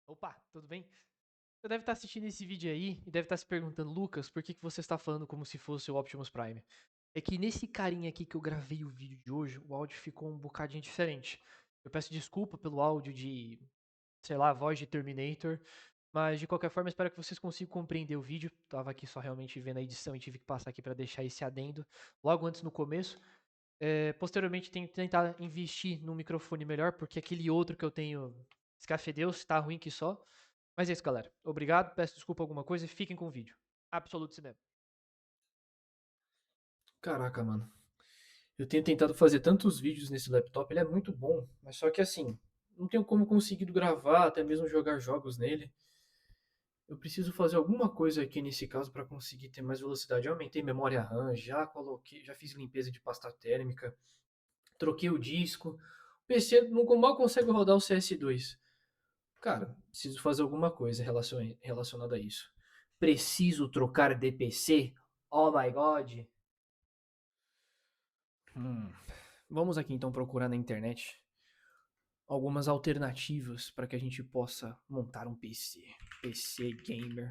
Opa, tudo bem? Você deve estar assistindo esse vídeo aí e deve estar se perguntando, Lucas, por que que você está falando como se fosse o Optimus Prime? É que nesse carinha aqui que eu gravei o vídeo de hoje, o áudio ficou um bocadinho diferente. Eu peço desculpa pelo áudio de, sei lá, voz de Terminator, mas de qualquer forma espero que vocês consigam compreender o vídeo. Tava aqui só realmente vendo a edição e tive que passar aqui para deixar esse adendo logo antes no começo. Posteriormente tenho que tentar investir num microfone melhor, porque aquele outro que eu tenho, escafedeus, tá ruim que só. Mas é isso, galera. Obrigado, peço desculpa alguma coisa e fiquem com o vídeo. Absoluto Cinema. Caraca, mano. Eu tenho tentado fazer tantos vídeos nesse laptop, ele é muito bom, mas só que assim, não tenho como conseguir gravar, até mesmo jogar jogos nele. Eu preciso fazer alguma coisa aqui nesse caso para conseguir ter mais velocidade. Eu aumentei memória RAM, já coloquei, já fiz limpeza de pasta térmica, troquei o disco. O PC mal consegue rodar o CS2. Cara, preciso fazer alguma coisa relacionada a isso. Preciso trocar de PC? Oh my god. Hum. Vamos aqui então procurar na internet algumas alternativas para que a gente possa montar um PC. PC gamer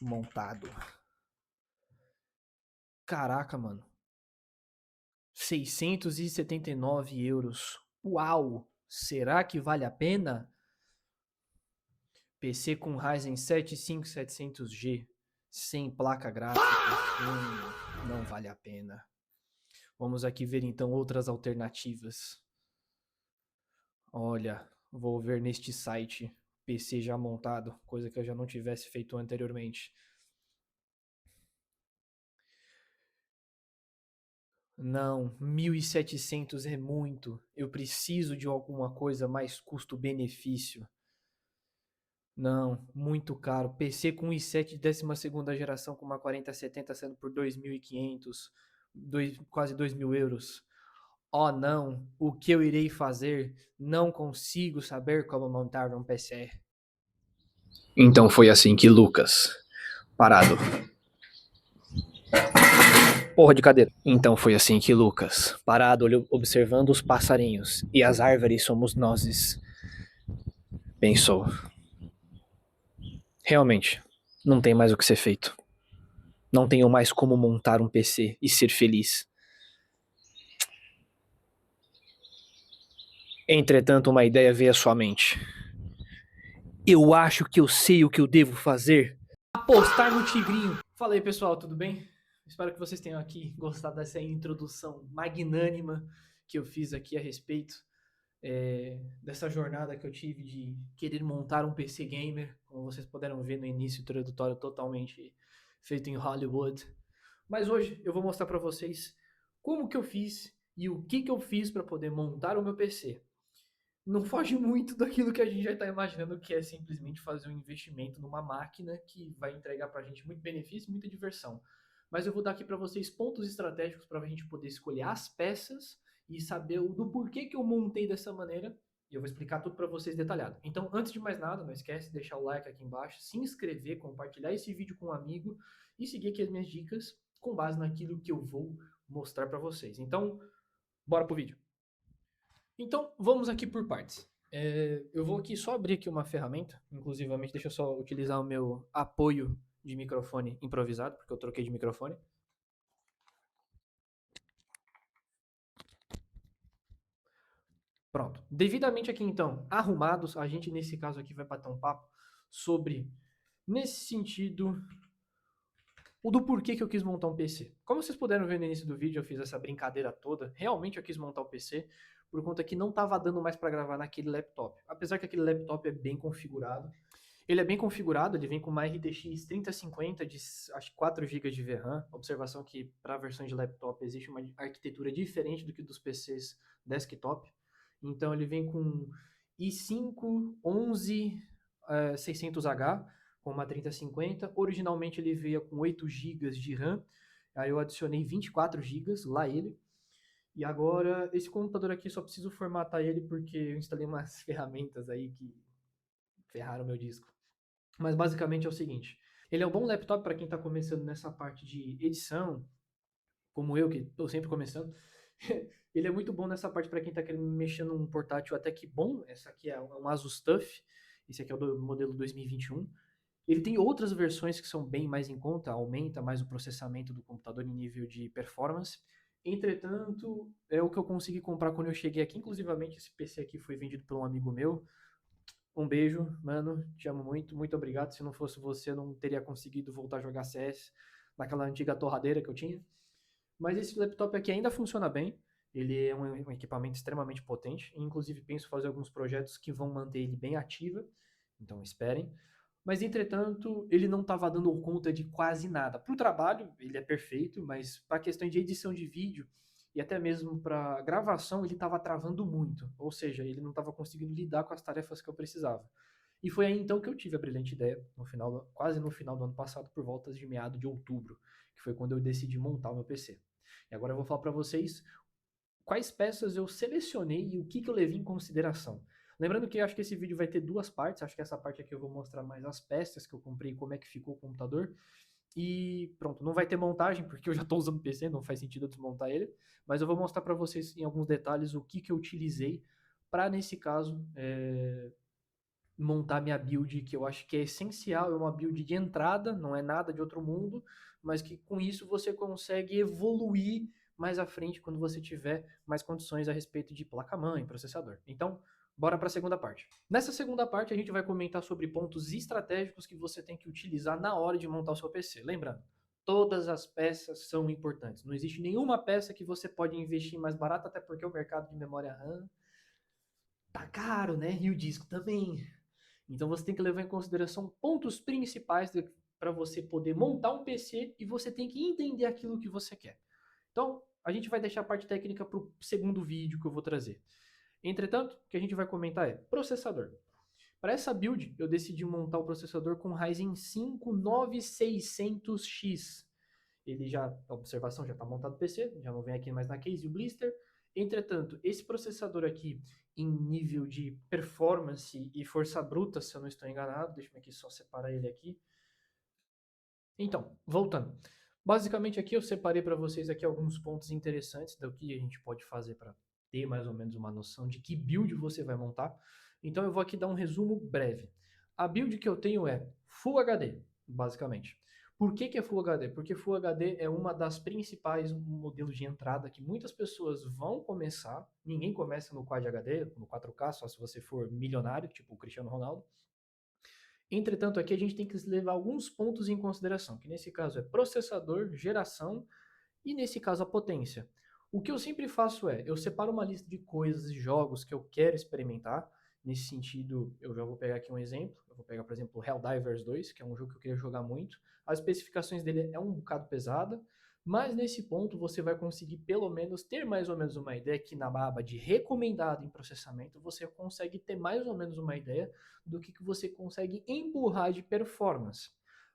montado. Caraca, mano. 679 euros. Uau! Será que vale a pena? PC com Ryzen 7 5700G sem placa gráfica. Não vale a pena. Vamos aqui ver então outras alternativas. Olha, vou ver neste site PC já montado, coisa que eu já não tivesse feito anteriormente. Não, 1.700 é muito. Eu preciso de alguma coisa mais custo-benefício. Não, muito caro. PC com i7 de 12ª geração com uma 4070 sendo por 2.500, quase 2.000 euros. Oh não, o que eu irei fazer? Não consigo saber como montar um PC. Então foi assim que Lucas, parado. Porra de cadeira. Então foi assim que Lucas, parado, observando os passarinhos e as árvores somos nozes, pensou. Realmente, não tem mais o que ser feito. Não tenho mais como montar um PC e ser feliz. Entretanto, uma ideia veio à sua mente. Eu acho que eu sei o que eu devo fazer. Apostar no tigrinho. Fala aí, pessoal, tudo bem? Espero que vocês tenham aqui gostado dessa introdução magnânima que eu fiz aqui a respeito dessa jornada que eu tive de querer montar um PC gamer, como vocês puderam ver no início, introdutório totalmente feito em Hollywood. Mas hoje eu vou mostrar para vocês como que eu fiz e o que eu fiz para poder montar o meu PC. Não foge muito daquilo que a gente já está imaginando, que é simplesmente fazer um investimento numa máquina que vai entregar para a gente muito benefício e muita diversão. Mas eu vou dar aqui para vocês pontos estratégicos para a gente poder escolher as peças e saber do porquê que eu montei dessa maneira. E eu vou explicar tudo para vocês detalhado. Então, antes de mais nada, não esquece de deixar o like aqui embaixo, se inscrever, compartilhar esse vídeo com um amigo e seguir aqui as minhas dicas com base naquilo que eu vou mostrar para vocês. Então, bora pro vídeo. Então, vamos aqui por partes. Eu vou aqui só abrir aqui uma ferramenta, inclusivamente, deixa eu só utilizar o meu apoio de microfone improvisado, porque eu troquei de microfone. Pronto. Devidamente aqui, então, arrumados, a gente nesse caso aqui vai bater um papo sobre, nesse sentido, o do porquê que eu quis montar um PC. Como vocês puderam ver no início do vídeo, eu fiz essa brincadeira toda. Realmente eu quis montar um PC por conta que não estava dando mais para gravar naquele laptop. Apesar que aquele laptop é bem configurado. Ele é bem configurado, ele vem com uma RTX 3050 de acho, 4 GB de VRAM. Observação que para versões de laptop existe uma arquitetura diferente do que dos PCs desktop. Então ele vem com i5 11600H com uma 3050. Originalmente ele veio com 8 GB de RAM. Aí eu adicionei 24 GB, lá ele. E agora, esse computador aqui só preciso formatar ele porque eu instalei umas ferramentas aí que ferraram meu disco. Mas basicamente é o seguinte: ele é um bom laptop para quem está começando nessa parte de edição, como eu, que estou sempre começando. Ele é muito bom nessa parte para quem está querendo mexer num portátil até que bom. Essa aqui é um Asus TUF. Esse aqui é o do modelo 2021. Ele tem outras versões que são bem mais em conta, aumenta mais o processamento do computador em nível de performance. Entretanto, é o que eu consegui comprar quando eu cheguei aqui. Inclusivamente, esse PC aqui foi vendido por um amigo meu. Um beijo, mano. Te amo muito. Muito obrigado. Se não fosse você, eu não teria conseguido voltar a jogar CS naquela antiga torradeira que eu tinha. Mas esse laptop aqui ainda funciona bem. Ele é um equipamento extremamente potente. Inclusive, penso fazer alguns projetos que vão manter ele bem ativo. Então, esperem. Mas, entretanto, ele não estava dando conta de quase nada. Para o trabalho, ele é perfeito, mas para a questão de edição de vídeo e até mesmo para gravação, ele estava travando muito. Ou seja, ele não estava conseguindo lidar com as tarefas que eu precisava. E foi aí então que eu tive a brilhante ideia, quase no final do ano passado, por voltas de meado de outubro, que foi quando eu decidi montar o meu PC. E agora eu vou falar para vocês quais peças eu selecionei e o que eu levei em consideração. Lembrando que eu acho que esse vídeo vai ter duas partes, acho que essa parte aqui eu vou mostrar mais as peças que eu comprei, como é que ficou o computador. E pronto, não vai ter montagem, porque eu já estou usando o PC, não faz sentido eu desmontar ele, mas eu vou mostrar para vocês em alguns detalhes o que eu utilizei para, nesse caso, montar minha build, que eu acho que é essencial, é uma build de entrada, não é nada de outro mundo, mas que com isso você consegue evoluir mais à frente quando você tiver mais condições a respeito de placa-mãe, processador. Então, bora para a segunda parte. Nessa segunda parte, a gente vai comentar sobre pontos estratégicos que você tem que utilizar na hora de montar o seu PC. Lembrando, todas as peças são importantes. Não existe nenhuma peça que você pode investir mais barata, até porque o mercado de memória RAM tá caro, né? E o disco também. Então você tem que levar em consideração pontos principais para você poder montar um PC e você tem que entender aquilo que você quer. Então, a gente vai deixar a parte técnica para o segundo vídeo que eu vou trazer. Entretanto, o que a gente vai comentar é processador. Para essa build, eu decidi montar o processador com Ryzen 5 9600X. Ele já, a observação já está montado no PC, já não vem aqui mais na case o blister. Entretanto, esse processador aqui, em nível de performance e força bruta, se eu não estou enganado, deixa eu aqui só separar ele aqui. Então, voltando. Basicamente aqui eu separei para vocês aqui alguns pontos interessantes do que a gente pode fazer para ter mais ou menos uma noção de que build você vai montar. Então eu vou aqui dar um resumo breve. A build que eu tenho é Full HD, basicamente. Por que é Full HD? Porque Full HD é uma das principais modelos de entrada que muitas pessoas vão começar. Ninguém começa no Quad HD, no 4K, só se você for milionário, tipo o Cristiano Ronaldo. Entretanto, aqui a gente tem que levar alguns pontos em consideração, que nesse caso é processador, geração e nesse caso a potência. O que eu sempre faço é, eu separo uma lista de coisas e jogos que eu quero experimentar. Nesse sentido, eu já vou pegar aqui um exemplo. Eu vou pegar, por exemplo, o Helldivers 2, que é um jogo que eu queria jogar muito. As especificações dele é um bocado pesada, mas nesse ponto você vai conseguir pelo menos ter mais ou menos uma ideia que na aba de recomendado em processamento você consegue ter mais ou menos uma ideia do que você consegue empurrar de performance.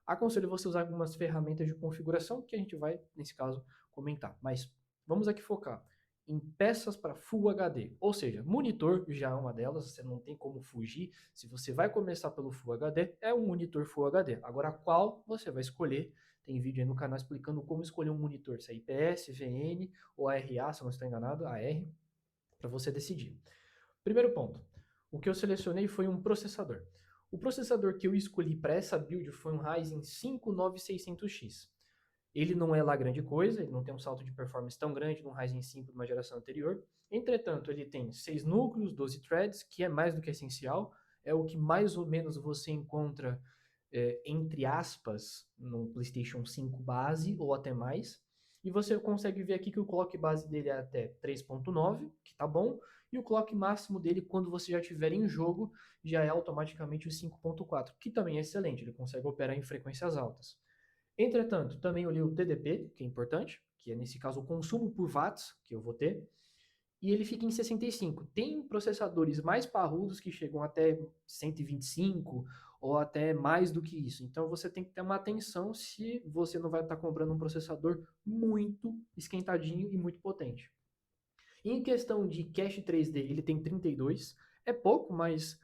Aconselho você usar algumas ferramentas de configuração que a gente vai, nesse caso, comentar. Mas vamos aqui focar em peças para Full HD, ou seja, monitor já é uma delas, você não tem como fugir. Se você vai começar pelo Full HD, é um monitor Full HD. Agora, qual você vai escolher? Tem vídeo aí no canal explicando como escolher um monitor, se é IPS, VN ou ARA, se eu não estou enganado, AR, para você decidir. Primeiro ponto, o que eu selecionei foi um processador. O processador que eu escolhi para essa build foi um Ryzen 5 9600X. Ele não é lá grande coisa, ele não tem um salto de performance tão grande no Ryzen 5 de uma geração anterior. Entretanto, ele tem 6 núcleos, 12 threads, que é mais do que essencial. É o que mais ou menos você encontra, entre aspas, no PlayStation 5 base ou até mais. E você consegue ver aqui que o clock base dele é até 3.9, que tá bom. E o clock máximo dele, quando você já estiver em jogo, já é automaticamente o 5.4, que também é excelente, ele consegue operar em frequências altas. Entretanto, também olhei o TDP, que é importante, que é nesse caso o consumo por watts que eu vou ter, e ele fica em 65. Tem processadores mais parrudos que chegam até 125 ou até mais do que isso. Então você tem que ter uma atenção se você não vai estar comprando um processador muito esquentadinho e muito potente. Em questão de cache 3D, ele tem 32, é pouco, mas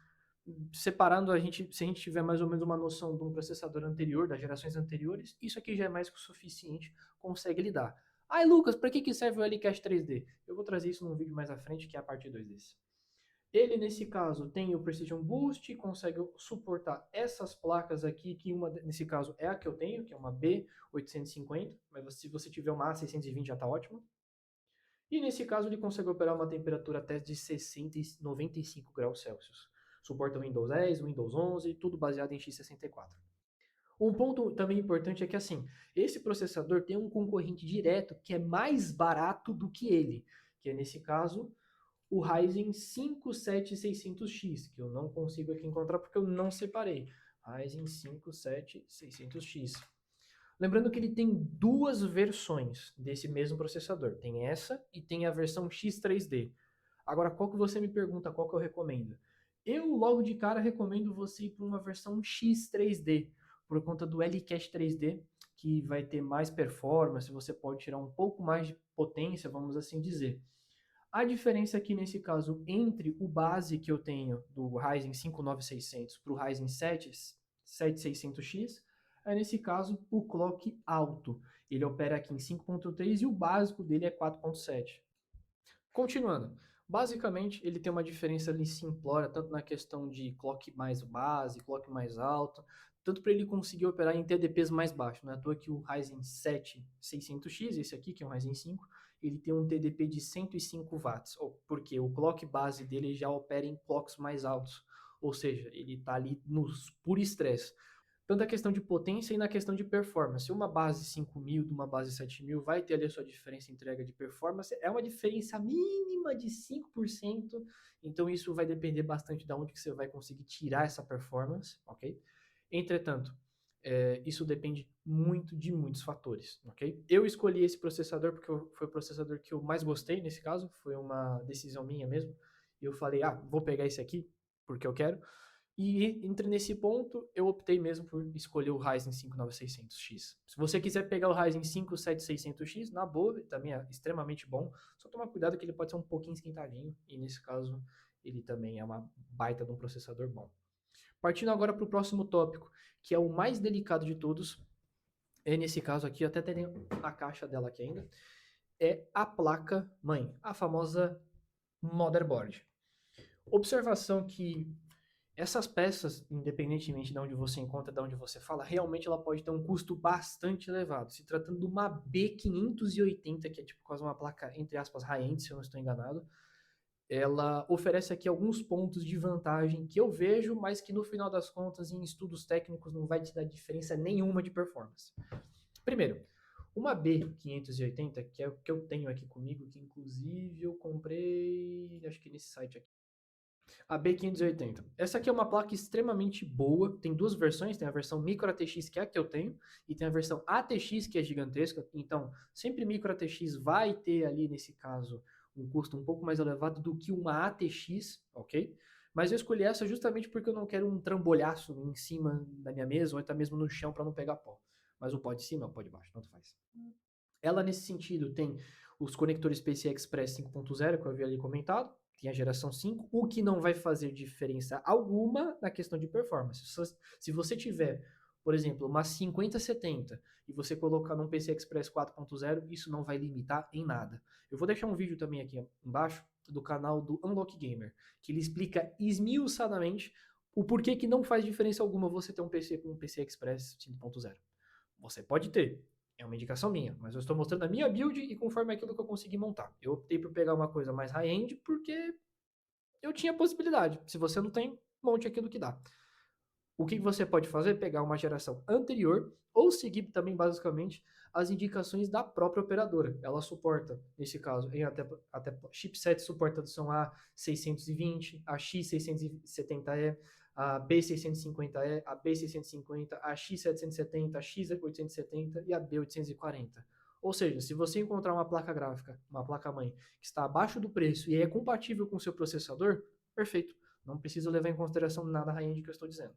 separando se a gente tiver mais ou menos uma noção de um processador anterior, das gerações anteriores, isso aqui já é mais que o suficiente, consegue lidar. Ai, Lucas, para que serve o L-Cache 3D? Eu vou trazer isso num vídeo mais à frente, que é a parte 2 desse. Ele, nesse caso, tem o Precision Boost, consegue suportar essas placas aqui, que uma, nesse caso, é a que eu tenho, que é uma B850, mas se você tiver uma A620 já está ótimo. E nesse caso ele consegue operar uma temperatura até de 60 e 95 graus Celsius. Suporta o Windows 10, Windows 11, tudo baseado em x64. Um ponto também importante é que assim, esse processador tem um concorrente direto que é mais barato do que ele, que é nesse caso o Ryzen 5 7600X, que eu não consigo aqui encontrar porque eu não separei. Ryzen 5 7600X. Lembrando que ele tem duas versões desse mesmo processador. Tem essa e tem a versão X3D. Agora, qual que você me pergunta, qual que eu recomendo? Eu, logo de cara, recomendo você ir para uma versão X3D, por conta do L-Cache 3D, que vai ter mais performance, você pode tirar um pouco mais de potência, vamos assim dizer. A diferença aqui nesse caso entre o base que eu tenho do Ryzen 5 9600 para o Ryzen 7 7600X é nesse caso o clock alto. Ele opera aqui em 5.3 e o básico dele é 4.7. Continuando, basicamente ele tem uma diferença ali simplória, tanto na questão de clock mais base, clock mais alto, tanto para ele conseguir operar em TDPs mais baixos. Não é à toa que o Ryzen 7 600X, esse aqui que é um Ryzen 5, ele tem um TDP de 105 watts, porque o clock base dele já opera em clocks mais altos, ou seja, ele está ali no puro estresse. Tanto a questão de potência e na questão de performance. Uma base 5000 de uma base 7000 vai ter ali a sua diferença em entrega de performance. É uma diferença mínima de 5%, então isso vai depender bastante de onde que você vai conseguir tirar essa performance, ok? Entretanto, isso depende muito de muitos fatores, ok? Eu escolhi esse processador porque foi o processador que eu mais gostei nesse caso, foi uma decisão minha mesmo. E eu falei, vou pegar esse aqui porque eu quero. E entre nesse ponto, eu optei mesmo por escolher o Ryzen 5 9600X. Se você quiser pegar o Ryzen 5 7600X, na boa, também é extremamente bom. Só tomar cuidado que ele pode ser um pouquinho esquentadinho. E nesse caso, ele também é uma baita de um processador bom. Partindo agora para o próximo tópico, que é o mais delicado de todos. É nesse caso aqui, eu até tenho a caixa dela aqui ainda. É a placa-mãe, a famosa motherboard. Observação que essas peças, independentemente de onde você encontra, de onde você fala, realmente ela pode ter um custo bastante elevado. Se tratando de uma B580, que é tipo quase uma placa, entre aspas, high-end, se eu não estou enganado, ela oferece aqui alguns pontos de vantagem que eu vejo, mas que no final das contas, em estudos técnicos, não vai te dar diferença nenhuma de performance. Primeiro, uma B580, que é o que eu tenho aqui comigo, que inclusive eu comprei, acho que nesse site aqui. A B580. Essa aqui é uma placa extremamente boa. Tem duas versões. Tem a versão Micro ATX, que é a que eu tenho, e tem a versão ATX, que é gigantesca. Então, sempre Micro ATX vai ter ali, nesse caso, um custo um pouco mais elevado do que uma ATX, ok? Mas eu escolhi essa justamente porque eu não quero um trambolhaço em cima da minha mesa, ou até mesmo no chão para não pegar pó. Mas o pó de cima é o pó de baixo, tanto faz. Ela, nesse sentido, tem os conectores PCI Express 5.0, que eu havia ali comentado, tem a geração 5, o que não vai fazer diferença alguma na questão de performance. Se você tiver, por exemplo, uma 5070 e você colocar num PCI Express 4.0, isso não vai limitar em nada. Eu vou deixar um vídeo também aqui embaixo do canal do Unlock Gamer, que ele explica esmiuçadamente o porquê que não faz diferença alguma você ter um PC com um PCI Express 5.0. Você pode ter, é uma indicação minha, mas eu estou mostrando a minha build e conforme aquilo que eu consegui montar. Eu optei por pegar uma coisa mais high-end porque eu tinha possibilidade. Se você não tem, monte aquilo que dá. O que você pode fazer? Pegar uma geração anterior ou seguir também basicamente as indicações da própria operadora. Ela suporta, nesse caso, em até chipset suporta são A620, a X670E, a B650E, a B650, a X770, a X870 e a B840. Ou seja, se você encontrar uma placa gráfica, uma placa-mãe, que está abaixo do preço e é compatível com o seu processador, perfeito. Não precisa levar em consideração nada high-end que eu estou dizendo.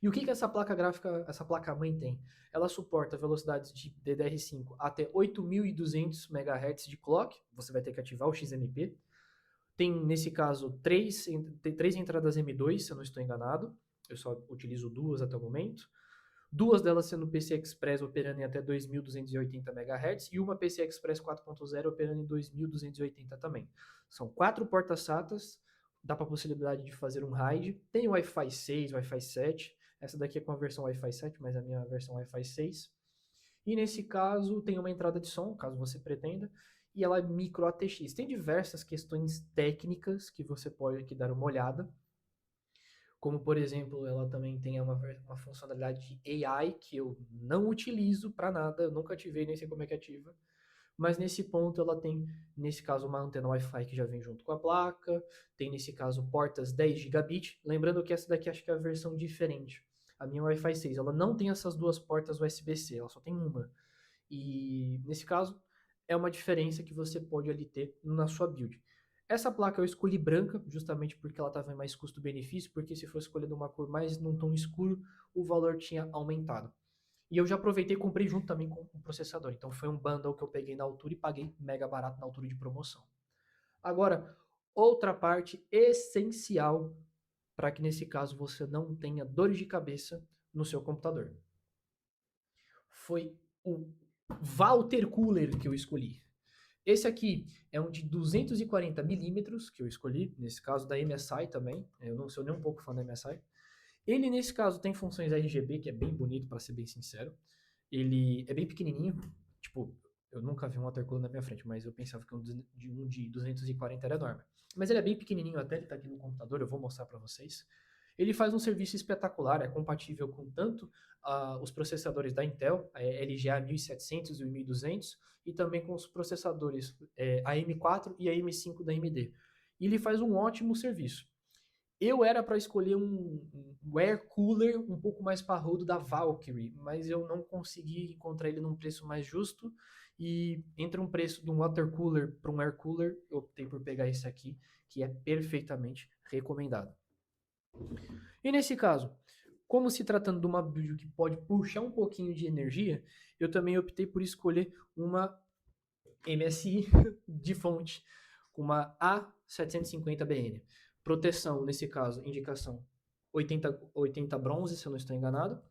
E o que essa placa gráfica, essa placa-mãe tem? Ela suporta velocidades de DDR5 até 8.200 MHz de clock, você vai ter que ativar o XMP. Tem, nesse caso, três entradas M2, se eu não estou enganado. Eu só utilizo duas até o momento. Duas delas sendo PCI Express operando em até 2.280 MHz e uma PCI Express 4.0 operando em 2.280 também. São 4 portas SATAs dá para a possibilidade de fazer um RAID. Tem o Wi-Fi 6, Wi-Fi 7. Essa daqui é com a versão Wi-Fi 7, mas a minha versão Wi-Fi 6. E nesse caso tem uma entrada de som, caso você pretenda, e ela é micro ATX. Tem diversas questões técnicas que você pode aqui dar uma olhada, como por exemplo, ela também tem uma funcionalidade de AI que eu não utilizo para nada, eu nunca ativei, nem sei como é que ativa. Mas nesse ponto ela tem, nesse caso, uma antena Wi-Fi que já vem junto com a placa, tem nesse caso portas 10 gigabit, lembrando que essa daqui acho que é a versão diferente. A minha Wi-Fi 6, ela não tem essas duas portas USB-C, ela só tem uma. E nesse caso, é uma diferença que você pode ali ter na sua build. Essa placa eu escolhi branca, justamente porque ela estava em mais custo-benefício, porque se fosse escolher uma cor mais num tom escuro, o valor tinha aumentado. E eu já aproveitei e comprei junto também com o processador. Então foi um bundle que eu peguei na altura e paguei mega barato na altura de promoção. Agora, outra parte essencial para que nesse caso você não tenha dores de cabeça no seu computador. Foi o Walter Cooler que eu escolhi. Esse aqui é um de 240 milímetros que eu escolhi, nesse caso da MSI também. Eu não sou nem um pouco fã da MSI. Ele, nesse caso, tem funções RGB, que é bem bonito, para ser bem sincero. Ele é bem pequenininho. Tipo, eu nunca vi um watercooler na minha frente, mas eu pensava que um de 240 era enorme. Mas ele é bem pequenininho até, ele tá aqui no computador, eu vou mostrar para vocês. Ele faz um serviço espetacular, é compatível com tanto os processadores da Intel, a LGA 1700 e o 1200, e também com os processadores AM4 e AM5 da AMD. E ele faz um ótimo serviço. Eu era para escolher um air cooler um pouco mais parrudo da Valkyrie, mas eu não consegui encontrar ele num preço mais justo. E entre um preço de um water cooler para um air cooler, eu optei por pegar esse aqui, que é perfeitamente recomendado. E nesse caso, como se tratando de uma build que pode puxar um pouquinho de energia, eu também optei por escolher uma MSI de fonte, com uma A750BN. Proteção, nesse caso, indicação 80 bronze, se eu não estou enganado.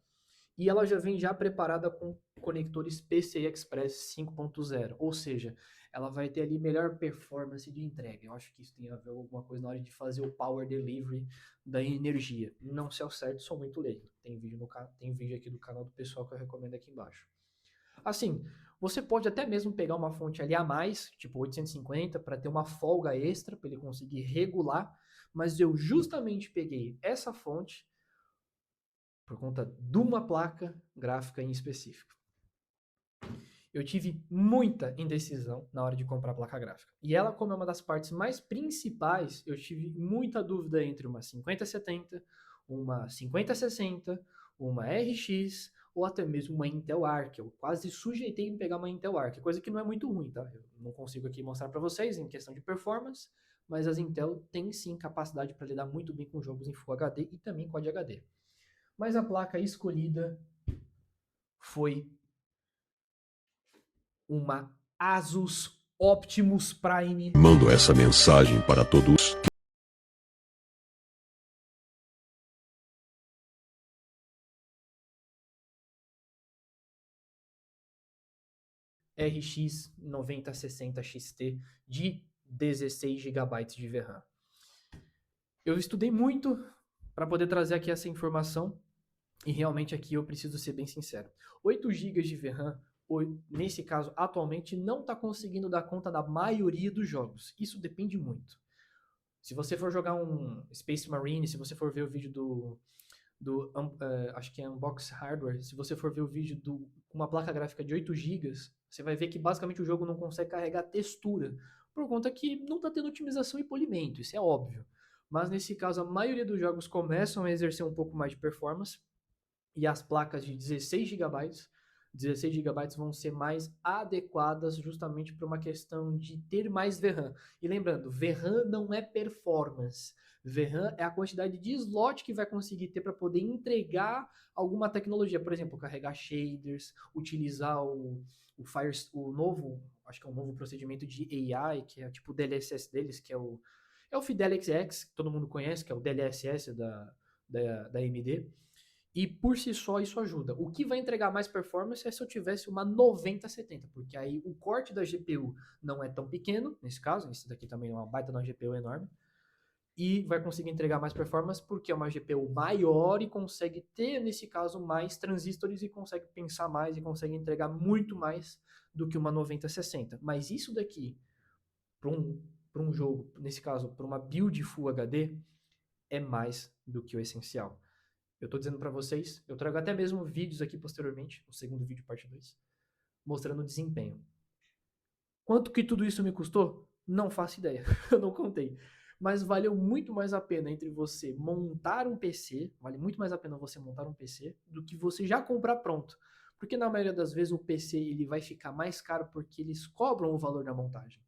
E ela já vem já preparada com conectores PCI Express 5.0, ou seja, ela vai ter ali melhor performance de entrega. Eu acho que isso tem a ver com alguma coisa na hora de fazer o power delivery da energia. Não sei ao certo, sou muito leigo. Tem vídeo aqui do canal do pessoal que eu recomendo aqui embaixo. Assim, você pode até mesmo pegar uma fonte ali a mais, tipo 850, para ter uma folga extra, para ele conseguir regular, mas eu justamente peguei essa fonte por conta de uma placa gráfica em específico. Eu tive muita indecisão na hora de comprar a placa gráfica. E ela, como é uma das partes mais principais, eu tive muita dúvida entre uma 5070, uma 5060, uma RX ou até mesmo uma Intel Arc. Eu quase sujeitei em pegar uma Intel Arc, coisa que não é muito ruim, tá? Eu não consigo aqui mostrar para vocês em questão de performance, mas as Intel têm sim capacidade para lidar muito bem com jogos em Full HD e também Quad HD. Mas a placa escolhida foi uma Asus Optimus Prime. Mando essa mensagem para todos. RX 9060 XT de 16 GB de VRAM. Eu estudei muito para poder trazer aqui essa informação e realmente aqui eu preciso ser bem sincero. 8 GB de VRAM, nesse caso atualmente, não está conseguindo dar conta da maioria dos jogos. Isso depende muito. Se você for jogar um Space Marine, se você for ver o vídeo acho que é Unbox Hardware, se você for ver o vídeo com uma placa gráfica de 8 GB, você vai ver que basicamente o jogo não consegue carregar textura, por conta que não está tendo otimização e polimento, isso é óbvio. Mas nesse caso, a maioria dos jogos começam a exercer um pouco mais de performance, e as placas de 16 GB vão ser mais adequadas justamente para uma questão de ter mais VRAM. E lembrando, VRAM não é performance. VRAM é a quantidade de slot que vai conseguir ter para poder entregar alguma tecnologia. Por exemplo, carregar shaders, utilizar o novo, acho que é um novo procedimento de AI, que é tipo o DLSS deles, que é o Fidelix X, que todo mundo conhece, que é o DLSS da AMD. E por si só isso ajuda. O que vai entregar mais performance é se eu tivesse uma 9070, porque aí o corte da GPU não é tão pequeno, nesse caso, esse daqui também é uma baita de uma GPU enorme, e vai conseguir entregar mais performance porque é uma GPU maior e consegue ter, nesse caso, mais transistores e consegue pensar mais e consegue entregar muito mais do que uma 9060. Mas isso daqui, para um jogo, nesse caso, para uma build Full HD, é mais do que o essencial. Eu estou dizendo para vocês, eu trago até mesmo vídeos aqui posteriormente, o segundo vídeo, parte 2, mostrando o desempenho. Quanto que tudo isso me custou? Não faço ideia, eu não contei. Mas valeu muito mais a pena entre você montar um PC, vale muito mais a pena você montar um PC do que você já comprar pronto. Porque na maioria das vezes o PC ele vai ficar mais caro porque eles cobram o valor da montagem.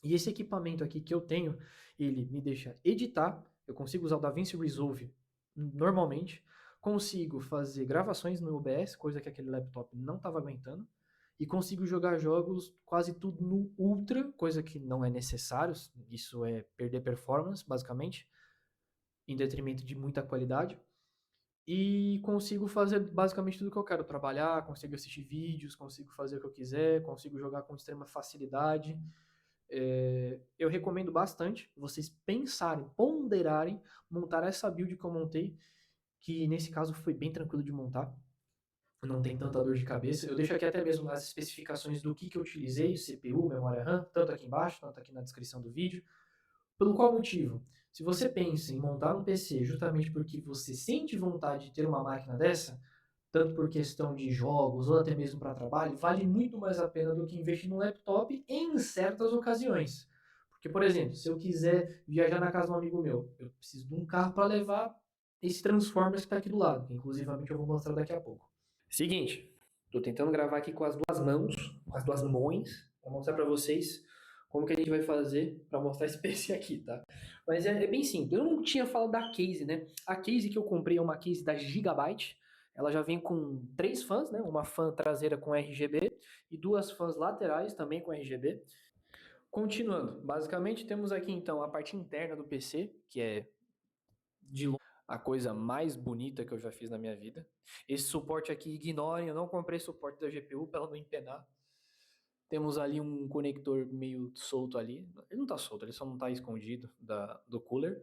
E esse equipamento aqui que eu tenho, ele me deixa editar, eu consigo usar o DaVinci Resolve normalmente, consigo fazer gravações no OBS, coisa que aquele laptop não estava aguentando, e consigo jogar jogos quase tudo no Ultra, coisa que não é necessário, isso é perder performance, basicamente, em detrimento de muita qualidade. E consigo fazer basicamente tudo que eu quero, trabalhar, consigo assistir vídeos, consigo fazer o que eu quiser, consigo jogar com extrema facilidade. Eu recomendo bastante vocês pensarem, ponderarem, montar essa build que eu montei, que nesse caso foi bem tranquilo de montar, não tem tanta dor de cabeça. Eu deixo aqui até mesmo as especificações do que eu utilizei, CPU, memória RAM, tanto aqui embaixo, tanto aqui na descrição do vídeo. Pelo qual motivo? Se você pensa em montar um PC justamente porque você sente vontade de ter uma máquina dessa, tanto por questão de jogos ou até mesmo para trabalho, vale muito mais a pena do que investir no laptop em certas ocasiões. Porque, por exemplo, se eu quiser viajar na casa de um amigo meu, eu preciso de um carro para levar esse Transformers que está aqui do lado, que inclusivamente eu vou mostrar daqui a pouco. Seguinte, tô tentando gravar aqui com as duas mãos, com as duas mãos, para mostrar para vocês como que a gente vai fazer para mostrar esse PC aqui, tá? Mas é bem simples. Eu não tinha falado da case, né? A case que eu comprei é uma case da Gigabyte. Ela já vem com 3 fãs, né? Uma fã traseira com RGB e 2 fãs laterais também com RGB. Continuando, basicamente temos aqui então a parte interna do PC, que é de longe a coisa mais bonita que eu já fiz na minha vida. Esse suporte aqui, ignorem, eu não comprei suporte da GPU para ela não empenar. Temos ali um conector meio solto ali. Ele não tá solto, ele só não tá escondido do cooler.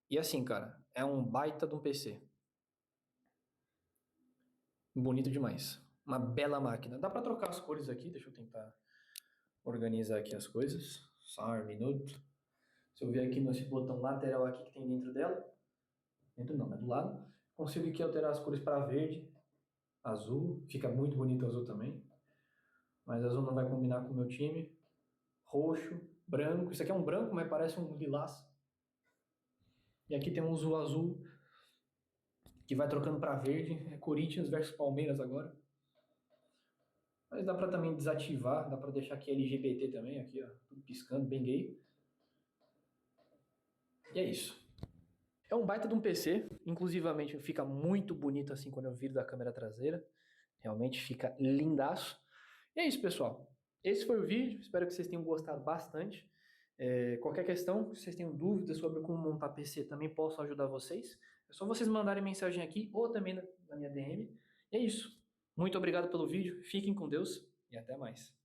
E assim, cara, é um baita de um PC. Bonito demais. Uma bela máquina. Dá para trocar as cores aqui, deixa eu tentar organizar aqui as coisas. Só um minuto. Se eu ver aqui nesse botão lateral aqui que tem dentro dela, dentro não, é do lado, consigo aqui alterar as cores para verde, azul, fica muito bonito o azul também, mas azul não vai combinar com o meu time. Roxo, branco, isso aqui é um branco, mas parece um lilás. E aqui tem um azul que vai trocando para verde, é Corinthians versus Palmeiras agora. Mas dá para também desativar, dá para deixar aqui LGBT também, aqui ó, tudo piscando, bem gay. E é isso. É um baita de um PC, inclusivamente fica muito bonito assim quando eu viro da câmera traseira. Realmente fica lindaço. E é isso, pessoal. Esse foi o vídeo, espero que vocês tenham gostado bastante. Qualquer questão, se vocês tenham dúvidas sobre como montar PC, também posso ajudar vocês. É só vocês mandarem mensagem aqui ou também na minha DM. E é isso. Muito obrigado pelo vídeo, fiquem com Deus e até mais.